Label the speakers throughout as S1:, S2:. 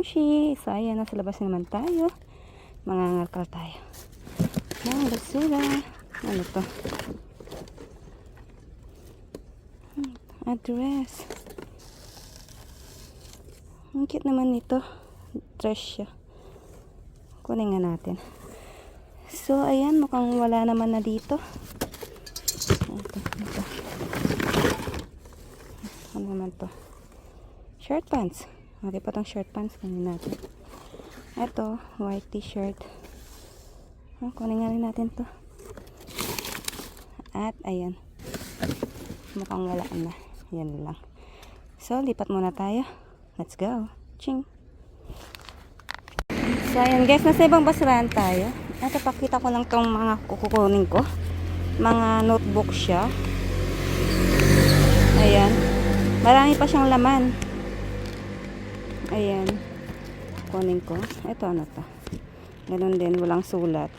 S1: Moshi. So, ayan, nasa labas naman tayo. Mangangalkal tayo. Ang basura. Ano to? Address. Ang cute naman nito. Dress siya. Kunin nga natin. So, ayan, mukhang wala naman na dito. Ito. Ano naman to? Shirt pants. Okay pa tong shirt pants. Kunin natin. Ito, white t-shirt. Kunin nga rin natin to. At, ayan. Mukhang wala na. Yan lang. So, lipat muna tayo. Let's go. Ching! So, ayan guys, nasa ibang basurahan tayo. Ito, pakita ko lang tong mga kukunin ko. Mga notebook siya. Ayan. Marami pa siyang laman. Ayan. Kunin ko. Ito, ano to? Ganun din, walang sulat.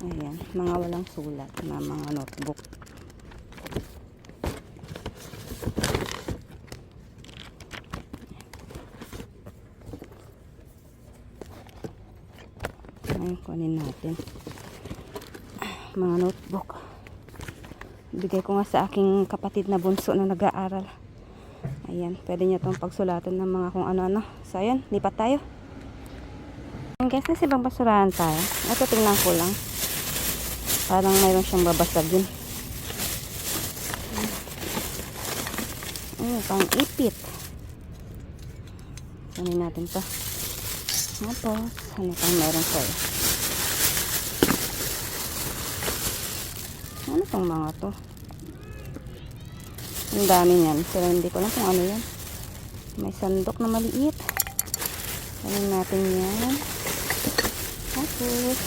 S1: Ayan. Mga walang sulat na mga notebook. Ayan, kunin natin mga notebook. Bigay ko nga sa aking kapatid na bunso na nag-aaral. Ayan, pwede niya itong pagsulatan ng mga kung ano-ano. So ayan, lipat tayo. Ayan guys, nasa ibang basurahan tayo. Ito, tingnan ko lang. Parang mayroon siyang babasagin. Pang ipit. Kunin natin to. Tapos, ano pang meron sa'yo? Ano pang mga to? Ang dami niyan. Pero hindi ko lang kung ano yan. May sandok na maliit. Kunin natin yan. Tapos,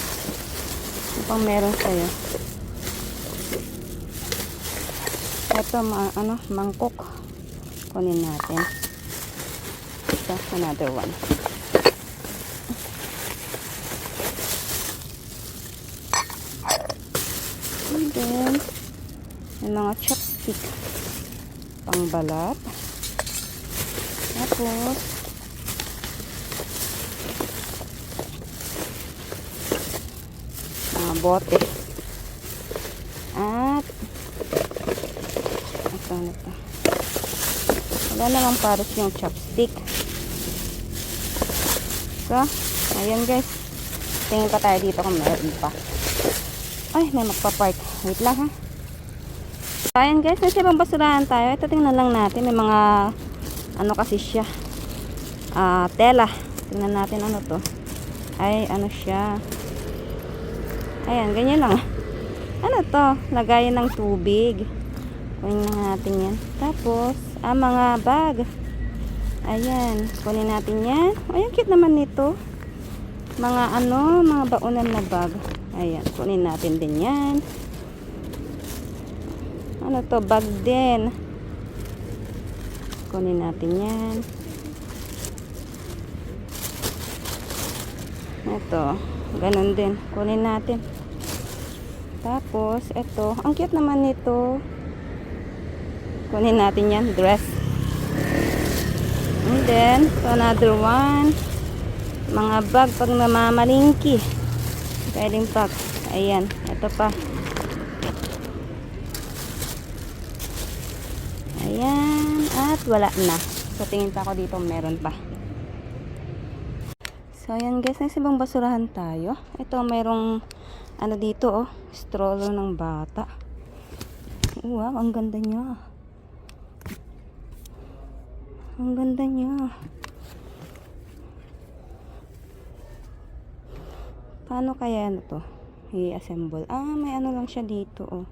S1: ano pang meron sa'yo? Ito, mangkok. Kunin natin. Ito, another one. And then, may mga chopstick. Pangbalat. Tapos, mga bote. At, ito. Wala namang paros yung chopstick. So, ayan guys. Tingin pa tayo dito kung meron pa. Ay, may magpa-park. Wait lang ha. So, ayan guys, nasa ibang basurahan tayo. Ito tingnan lang natin. May mga, ano kasi siya. Tela. Tingnan natin ano to. Ay, ano siya. Ayan, ganyan lang. Ano to? Lagayan ng tubig. Kunin natin yan. Tapos, mga bag. Ayan, kunin natin yan. Ayan, cute naman nito. Mga mga baunan na bag. Ayan, kunin natin din yan. Ano to? Bag din. Kunin natin yan. Ito, ganun din. Kunin natin. Tapos, ito. Ang cute naman nito. Kunin natin yan. Dress. And then, another one. Mga bag pag namamalingki. Pwedeng pack. Ayan. Ito pa. Ayan. At wala na. So, tingin pa ako dito. Meron pa. So, ayan guys. Nasa ibang basurahan tayo. Ito, mayroong ano dito, oh. Stroller ng bata. Wow, ang ganda niya. Ang ganda niya. Paano kaya ano to? I-assemble. May ano lang siya dito, oh.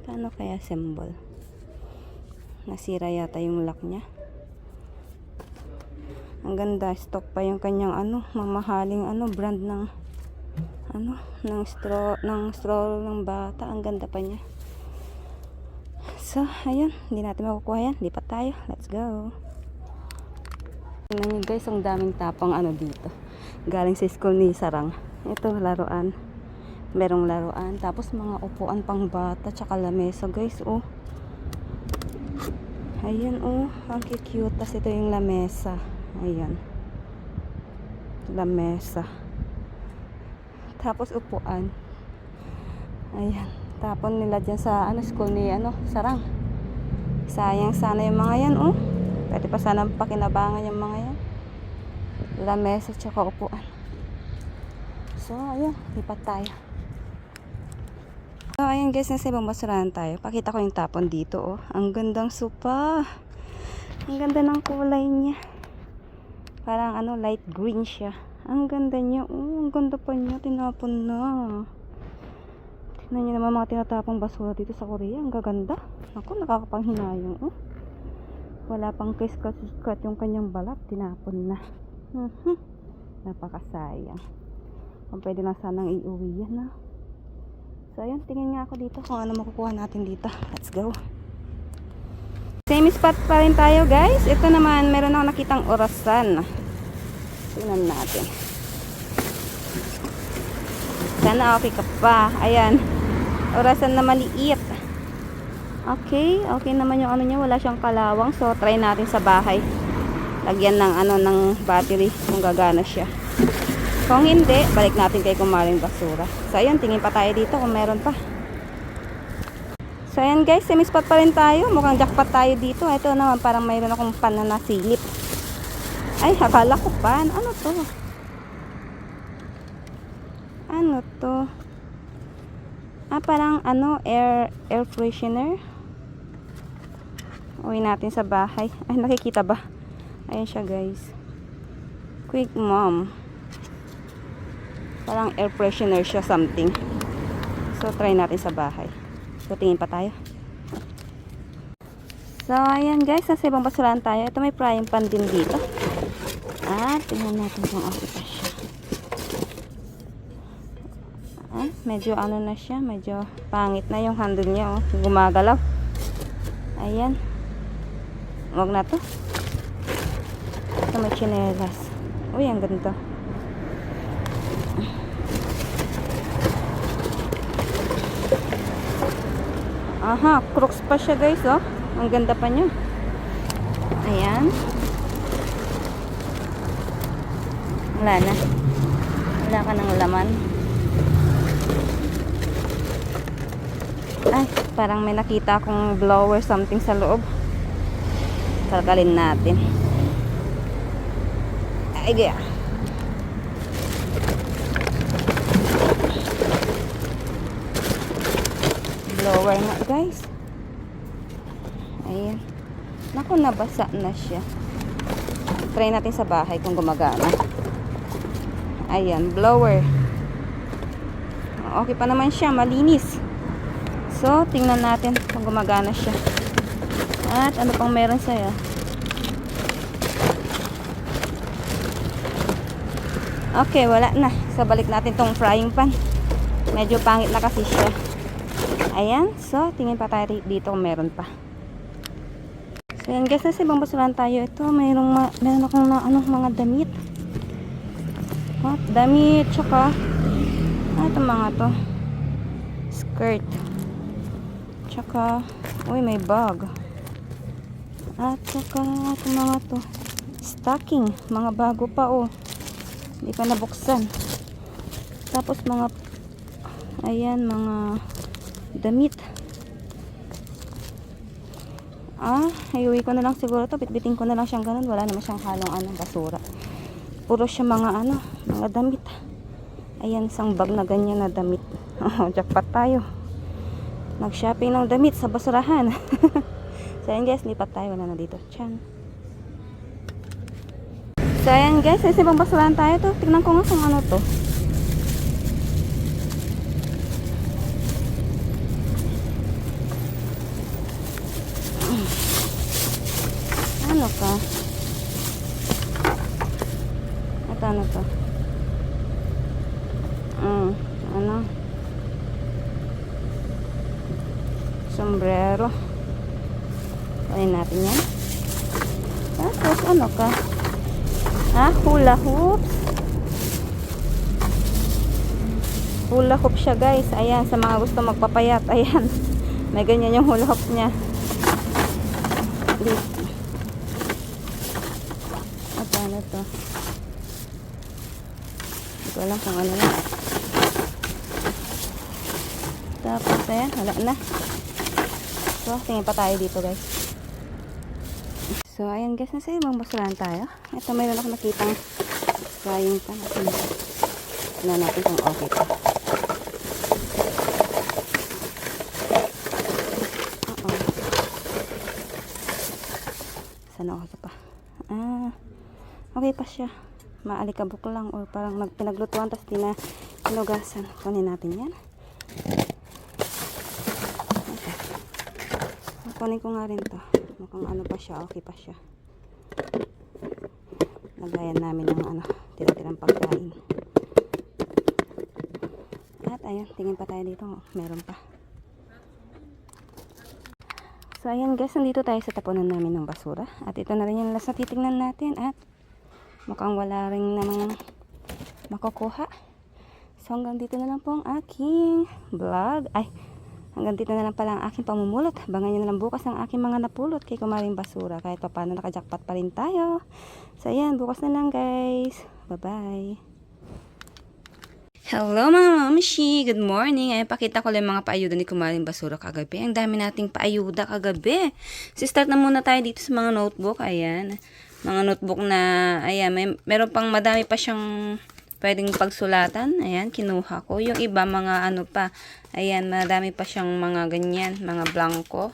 S1: Paano kaya assemble? Nasira yata yung lock niya. Ang ganda. Stock pa yung kanyang mamahaling brand ng ng straw ng bata. Ang ganda pa niya. So, ayun. Hindi natin makukuha yan. Lipat tayo. Let's go. Tingnan nyo guys, ang daming tapang dito. Galing sa school ni Sarang. Ito, laruan. Merong laruan. Tapos, mga upuan pang bata. Tsaka lamesa guys, oh. Ayan, oh. Ang cute. Tapos ito yung lamesa. Ayan. Lamesa. Tapos upuan. Ayan. Tapon nila dyan sa school ni Sarang. Sayang sana yung mga yan, oh. Pwede pa sana pakinabangan yung mga yan. Lamesa tsaka upuan. So, ayun. Lipat tayo. So, ayun guys, nasa ibang basurahan tayo. Pakita ko yung tapon dito, oh. Ang gandang sopa. Ang ganda ng kulay niya. Parang light green siya. Ang ganda niya, oh. Ang ganda pa niya. Tinapon na. Tignan niyo naman mga tinatapong basura dito sa Korea. Ang gaganda. Ako, nakakapanghinayang, oh. Wala pang kiskat yung kanyang balat. Tinapon na. Napakasayang. Kung pwede lang sanang iuwi yan, ah. So, ayun, tingin nga ako dito kung ano makukuha natin dito. Let's go. Same spot pa rin tayo, guys. Ito naman, meron ako nakitang orasan. Tingnan natin. Sana okay ka pa. Ayan. Orasan na maliit. Okay. Okay naman yung niya. Wala siyang kalawang. So, try natin sa bahay. Lagyan ng ng battery kung gagana siya. Kung hindi, balik natin kay kumaring basura. So, ayun, tingin pa tayo dito kung meron pa. So, ayan guys, semi-spot pa rin tayo. Mukhang jackpot tayo dito. Ito naman, parang mayroon akong pan na nasilip. Ay, akala ko pan. Ano to? Ano to? Parang air freshener. Uwi natin sa bahay. Ay, nakikita ba? Ayan siya guys. Quick Mom. Parang air freshener siya something. So, try natin sa bahay. So, tingin pa tayo. So, ayan guys. Sa ibang basurahan tayo. Ito may frying pan din dito. Tingnan natin kung okay pa siya. Medyo na siya. Medyo pangit na yung handle niya. Oh. Gumagalaw. Ayan. Huwag na to. Ito may chinelas. Uy, ang ganda. Aha, crooks pa siya guys, oh. Ang ganda pa niya. Ayan. Wala na. Wala ka ng laman. Ay, parang may nakita akong blower something sa loob. Kalkalin natin. Ay, gaya. Blower nga guys. Ayan. Naku, nabasa na siya. Try natin sa bahay kung gumagana. Ayan, blower. Okay pa naman siya, malinis. So, tingnan natin kung gumagana siya. At ano pang meron sa'yo? Okay, wala na. So, balik natin tong frying pan. Medyo pangit na kasi siya. Ayan. So, tingin pa tayo dito kung meron pa. So, yan guys. Nasa ibang basurahan tayo. Ito, meron akong mga damit. Damit. Tsaka, ito mga to. Skirt. Tsaka, uy, may bag. At tsaka, ito mga to. Stocking. Mga bago pa, oh. Hindi pa nabuksan. Tapos, ayan, mga damit. Iuwi ko na lang siguro to. Bitbitin ko na lang siyang ganun. Wala naman siyang halong basura. Puro siya mga damit. Ayan, isang bag na ganyan na damit. Jackpot tayo. Nag-shopping ng damit sa basurahan. So, ayan guys, lipat tayo. Wala na dito. Tiyan. So, ayan guys, sa ibang basurahan tayo to. Tignan ko nga kung ano to. Ano ka? Ito ano to? Ano? Sombrero. Kunin natin yan. Tapos ano ka? Hula hoops. Hula hoop siya guys. Ayan, sa mga gusto magpapayat. Ayan. May ganyan yung hula hoops niya. Please. Paano to? Hindi ko alam kung ano yan. Tapos ayan, wala na. So, tingin pa tayo dito guys. So, ayan guys, nasa ibang basurahan tayo. Ito, mayroon ako nakitang frying pan. Tignan natin kung okay pa. Sana okay pa. Okay pa siya. Maalikabok lang or parang pinaglutuan tapos hinugasan. Kunin natin yan. Okay. Kunin ko nga rin to. Mukhang ano pa siya, okay pa siya. Lagayan namin ng tira-tirang pagkain. At ayun, tingin pa tayo dito. Meron pa. So, ayan guys, nandito tayo sa tapunan namin ng basura. At ito na rin yung last na titignan natin. At mukhang wala rin namang makukuha. So, hanggang dito na lang po ang aking vlog. Hanggang dito na lang pala ang aking pamumulot. Abangan nyo na lang bukas ang aking mga napulot kay Kumaring Basura. Kahit pa paano nakajackpot pa rin tayo. So, ayan, bukas na lang guys. Bye-bye. Hello mga mamashi! Good morning! Ay, pakita ko lang mga paayuda ni Kumaring Basura kagabi. Ang dami nating paayuda kagabi. So, start na muna tayo dito sa mga notebook. Ayan. Mga notebook na, ayan, meron pang madami pa siyang pwedeng pagsulatan. Ayan, kinuha ko. Yung iba, mga ano pa. Ayan, madami pa siyang mga ganyan, mga blanco.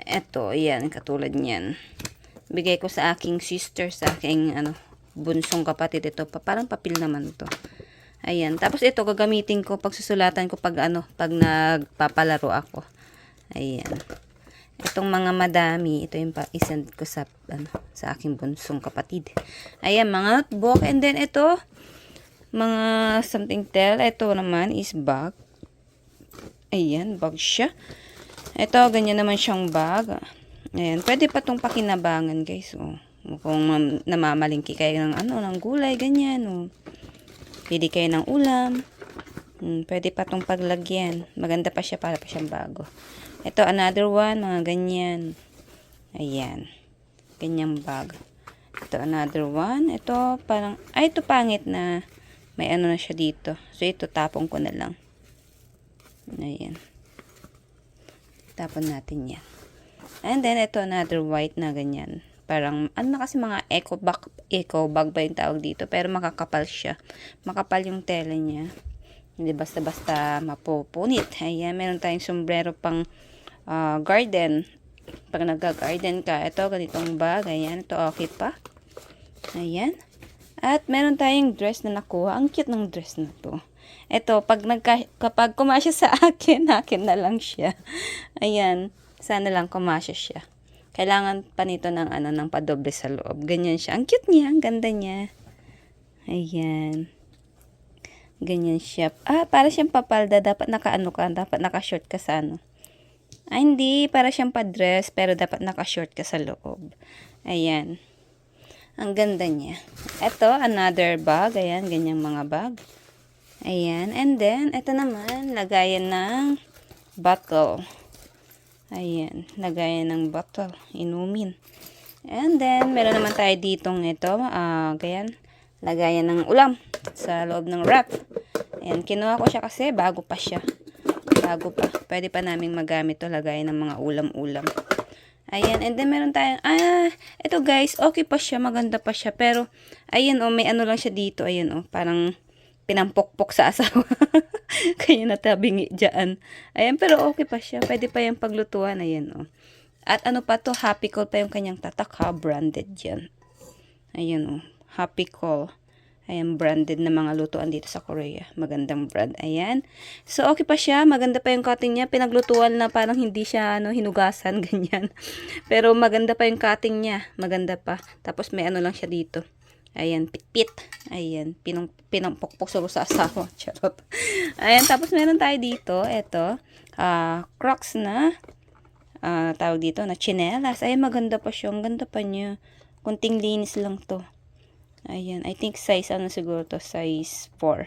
S1: Eto, ayan, katulad niyan. Bigay ko sa aking sister, sa aking, bunsong kapatid. Ito, parang papel naman to. Ayan. Tapos ito, gagamitin ko pag susulatan ko pag nagpapalaro ako. Ayan. Itong mga madami, ito yung isend ko sa aking bunsong kapatid. Ayan, mga notebook. And then ito, mga something tell. Ito naman is bag. Ayan, bag siya. Ito, ganyan naman siyang bag. Ayan, pwede pa itong pakinabangan, guys. Oh. Kung namamalingki kayo ng gulay, ganyan. Oh. Pili kayo ng ulam. Pwede pa itong paglagyan. Maganda pa siya, para pa siyang bago. Ito, another one, mga ganyan. Ayan. Ganyang bag. Ito, another one. Ito, parang, ito pangit na may na siya dito. So, ito, tapong ko na lang. Ayan. Tapon natin yan. And then, ito, another white na ganyan. Parang, kasi mga eco bag ba yung tawag dito. Pero makakapal siya. Makapal yung tela niya. Hindi basta-basta mapupunit. Ayan, meron tayong sombrero pang garden. Pag nag-garden ka, ito, ganitong bag. Ayan, ito okay pa. Ayan. At meron tayong dress na nakuha. Ang cute ng dress na to. Ito, kapag kumasya sa akin na lang siya. Ayan, sana lang kumasya siya. Kailangan pa nito ng padoble sa loob. Ganyan siya. Ang cute niya. Ang ganda niya. Ayan. Ganyan siya. Para siyang papalda. Dapat dapat naka-short ka sa hindi. Para siyang pa-dress. Pero dapat naka-short ka sa loob. Ayan. Ang ganda niya. Ito, another bag. Ayan. Ganyang mga bag. Ayan. And then, ito naman. Lagayan ng bottle. Ayan, lagayan ng bottle, inumin. And then, meron naman tayo ditong ito, ganyan, lagayan ng ulam sa loob ng wrap. Ayan, kinuha ko siya kasi bago pa siya. Bago pa. Pwede pa naming magamit to, lagayan ng mga ulam-ulam. Ayan, and then meron tayong, ito guys, okay pa siya, maganda pa siya. Pero, ayan may lang siya dito, ayan parang pinampokpok sa asawa. Kaya natabingi dyan. Ayan, pero okay pa siya. Pwede pa yung paglutuan. Ayan, At pa to, Happy Call pa yung kanyang tatak, branded yan. Ayan, Happy Call. Ayan, branded na mga lutuan dito sa Korea. Magandang brand. Ayan. So, okay pa siya. Maganda pa yung cutting niya. Pinaglutuan na parang hindi siya, hinugasan, ganyan. Pero maganda pa yung cutting niya. Maganda pa. Tapos may lang siya dito. Ayan, pit. Ayan, pinampokpok sa asawa. Charot. Ayan, tapos meron tayo dito. Ito, Crocs na, tawag dito, na chinelas. Ayan, maganda pa siya. Ang ganda pa niya. Kunting linis lang to. Ayan, I think size, siguro to, size 4.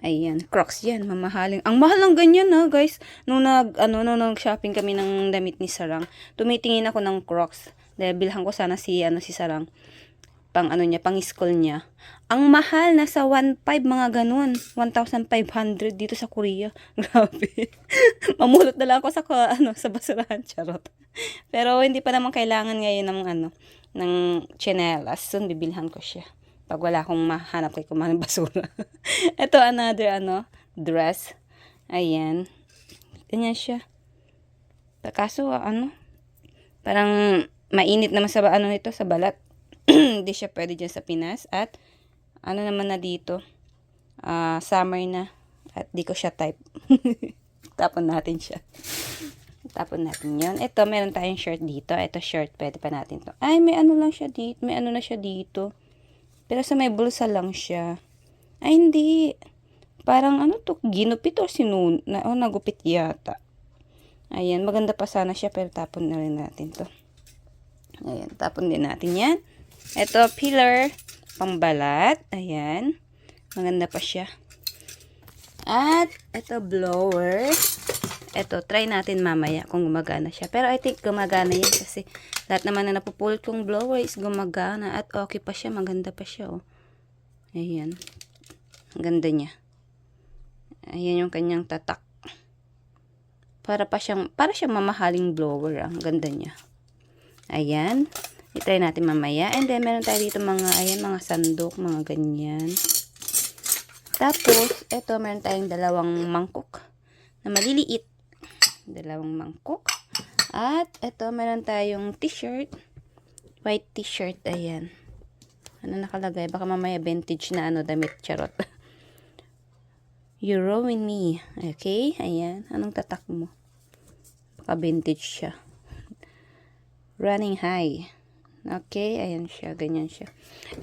S1: Ayan, Crocs yan, mamahaling. Ang mahal ng ganyan na, guys. Nung nag-shopping kami ng damit ni Sarang, tumitingin ako ng Crocs. Dahil bilhan ko sana si Sarang. Pang pang school niya. Ang mahal, nasa 1.5 mga ganun. 1,500 dito sa Korea. Grabe. Mamulot na lang ako sa basurahan, charot. Pero hindi pa naman kailangan ngayon ng tsinelas. So, bibilhan ko siya. Pag wala akong mahanap kay kumain ng basura. Ito, another, dress. Ayan. Ganyan siya. Kaso, parang mainit naman sa, nito, sa balat. Hindi siya pwede dyan sa Pinas. At, naman na dito. Summer na. At di ko siya type. Tapon natin siya. Tapon natin yun. Ito, meron tayong shirt dito. Ito, shirt. Pwede pa natin to. Ay, may lang siya dito. May na siya dito. Pero sa may bulsa lang siya. Ay, hindi. Parang ginupit o nagupit yata. Ayan, maganda pa sana siya, pero tapon na rin natin to. Ayan, tapon din natin yan. Ito, pillar, pangbalat. Ayan, maganda pa siya. At, ito, blower. Ito, try natin mamaya kung gumagana siya. Pero I think gumagana yan kasi lahat naman na napupulot kong blower is gumagana. At okay pa siya, maganda pa siya, oh. Ayan. Ang ganda niya. Ayan yung kanyang tatak. Para siyang mamahaling blower, ah. Ang ganda niya. Ayan. I-try natin mamaya. And then, meron tayo dito mga sandok, mga ganyan. Tapos, ito, meron tayong dalawang mangkok na maliliit. Dalawang mangkok. At, ito, meron tayong t-shirt. White t-shirt, ayan. Nakalagay? Baka mamaya vintage na damit, charot. You ruin me. Okay, ayan. Anong tatak mo? Baka vintage siya. Running high. Okay, ayan siya, ganyan siya.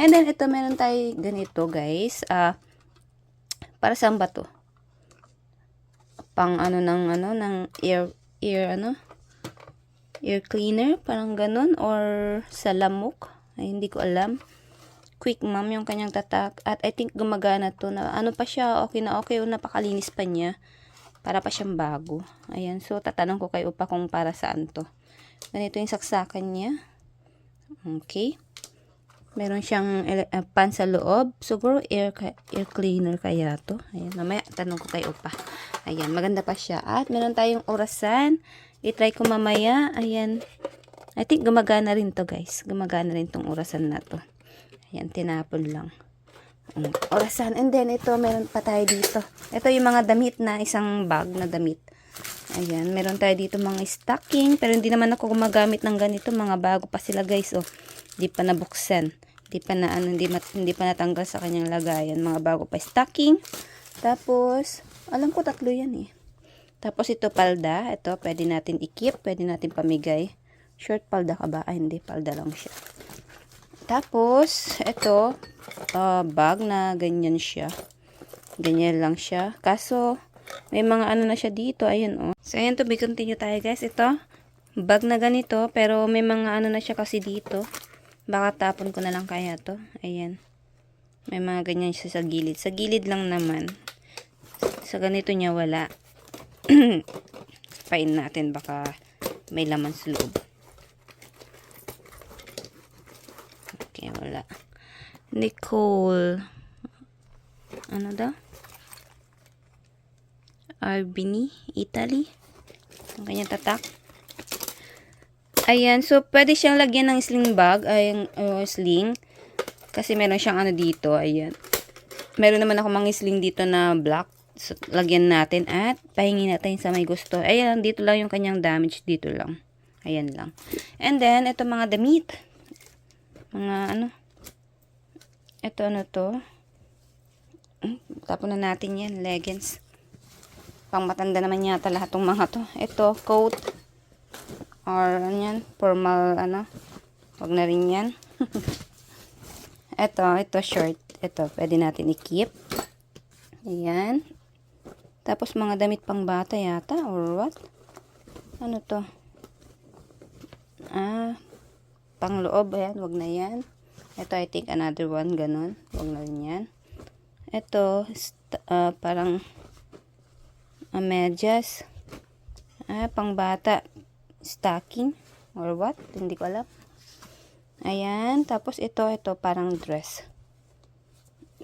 S1: And then, ito, meron tayo ganito, guys. Para saan ba to? Pang ng ear cleaner, parang ganun, or sa lamok. Ay, hindi ko alam. Quick Mom yung kanyang tatak. At I think gumagana to na pa siya, okay na okay, o napakalinis pa niya. Para pa siyang bago. Ayan, so tatanong ko kay Upa kung para saan to. Ganito yung saksakan niya. Okay. Meron siyang pan sa loob. Siguro air cleaner kaya to. Ayan, mamaya tanong ko kay Upa. Ayan, maganda pa siya. At meron tayong orasan. I-try ko mamaya. Ayan. I think gumagana rin to, guys. Gumagana rin tong orasan na to. Ayan, tinapon lang. Orasan. And then, ito, meron pa tayo dito. Ito yung mga damit na isang bag na damit. Ayan, meron tayo dito mga stocking. Pero hindi naman ako gumagamit ng ganito. Mga bago pa sila, guys. Oh, hindi pa nabuksan. Hindi pa natanggal sa kanyang lagayan. Mga bago pa stocking. Tapos, alam ko tatlo yan eh. Tapos ito palda. Ito, pwede natin i-keep. Pwede natin pamigay. Short palda ka ba? Ay, hindi. Palda lang siya. Tapos, ito, bag na ganyan siya. Ganyan lang siya. Kaso, may mga na siya dito. Ayan, oh. So, ayan to. Be continue tayo, guys. Ito, bag na ganito. Pero may mga na siya kasi dito. Baka tapon ko na lang kaya to. Ayan. May mga ganyan siya sa gilid. Sa gilid lang naman. Sa ganito niya wala. Pain natin. Baka may laman sa loob. Okay, wala. Nicole. Ano daw? Arbini, Italy. Ang kanyang tatak. Ayan, so pwede siyang lagyan ng sling bag, ay sling. Kasi meron siyang dito, ayan. Meron naman ako mga sling dito na black. So, lagyan natin at pahingin natin sa may gusto. Ayan, dito lang yung kanyang damage, dito lang. Ayan lang. And then, ito mga damit. Mga ito to. Tapon na natin yan, leggings. Pang matanda naman yata lahat ng mga to. Ito, coat. Or, formal, wag na rin yan. ito, short. Ito, pwede natin i-keep. Ayan. Tapos, mga damit pang bata yata, or what? Ano to? Pang loob, ayan, wag na yan. Ito, I think, another one, ganun. Wag na rin yan. Ito, parang medyas. Pang bata. Stocking. Or what? Hindi ko alam. Ayan. Tapos ito parang dress.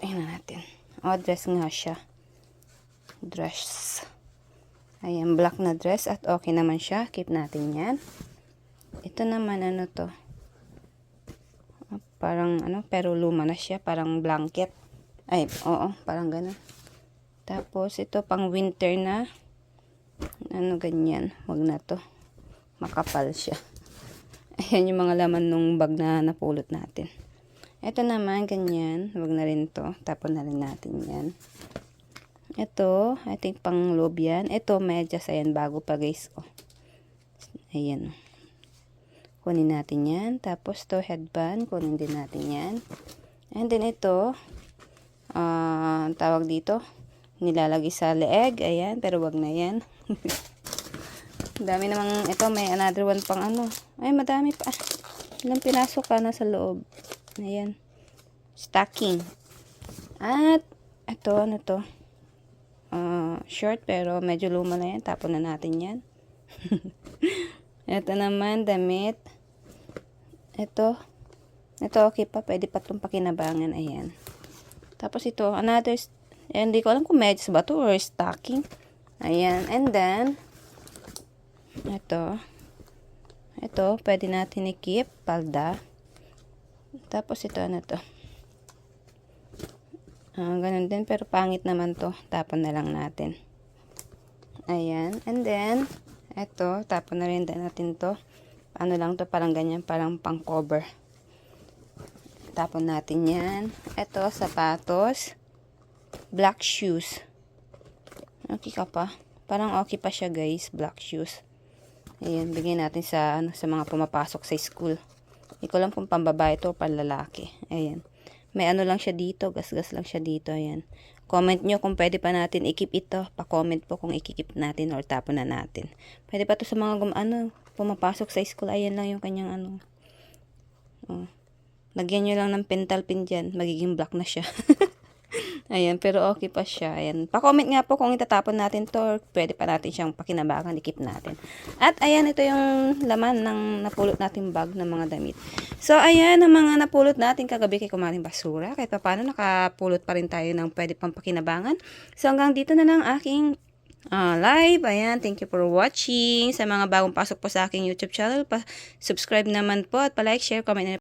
S1: Ayan natin. Dress nga siya. Dress. Ayan, black na dress. At okay naman siya. Keep natin yan. Ito naman, ano to? Parang, pero luma na siya. Parang blanket. Ay, oo. Parang ganun. Tapos, ito pang winter na. Ganyan. Wag na to. Makapal siya. Ayan yung mga laman nung bag na napulot natin. Ito naman, ganyan. Wag na rin to. Tapon na rin natin yan. Ito, I think pang loob yan. Ito, medyas. Ayan, bago pa guys. Ayan. Kunin natin yan. Tapos to headband. Kunin din natin yan. And then ito, tawag dito, nilalagay sa leeg. Ayan, pero wag na yan. Dami namang, ito may another one pang Ay, madami pa. Ilang pinasok ka na sa loob. Ayan. Stocking. At, ito, ano to? Short, pero medyo luma na yan. Tapon na natin yan. Ito naman, damit. Ito okay pa. Pwede pa itong pakinabangan. Ayan. Tapos ito, another, hindi ko alam kung medyas ba to or stocking. Ayan. And then, ito, pwede natin i-keep, palda. Tapos ito, to? Ganun din, pero pangit naman to. Tapon na lang natin. Ayan. And then, ito, tapon na rin natin to. Ano lang to, parang ganyan, parang pang cover. Tapon natin yan. Ito, sapatos. Black shoes. Okay ka pa. Parang okay pa siya guys, black shoes. Ayan, bigyan natin sa mga pumapasok sa school. Hindi ko alam kung pambabae ito o panlalaki. Ayan. May lang siya dito, gas-gas lang siya dito. Ayan. Comment nyo kung pwede pa natin i-keep ito. Pa-comment po kung i-keep natin or tapon na natin. Pwede pa to sa mga pumapasok sa school. Ayan lang yung kanyang Lagyan nyo lang ng pental pin dyan. Magiging black na siya. Ayan, pero okay pa siya. Ayan. Pa-comment nga po kung itatapon natin to or pwede pa natin siyang pakinabangan, i-keep natin. At ayan, ito yung laman ng napulot nating bag ng mga damit. So, ayan, ang mga napulot natin kagabi kay Kumaring Basura. Kahit pa paano, nakapulot pa rin tayo ng pwede pang pakinabangan. So, hanggang dito na lang aking live. Ayan, thank you for watching. Sa mga bagong pasok po sa aking YouTube channel, subscribe naman po at pa-like, share, comment,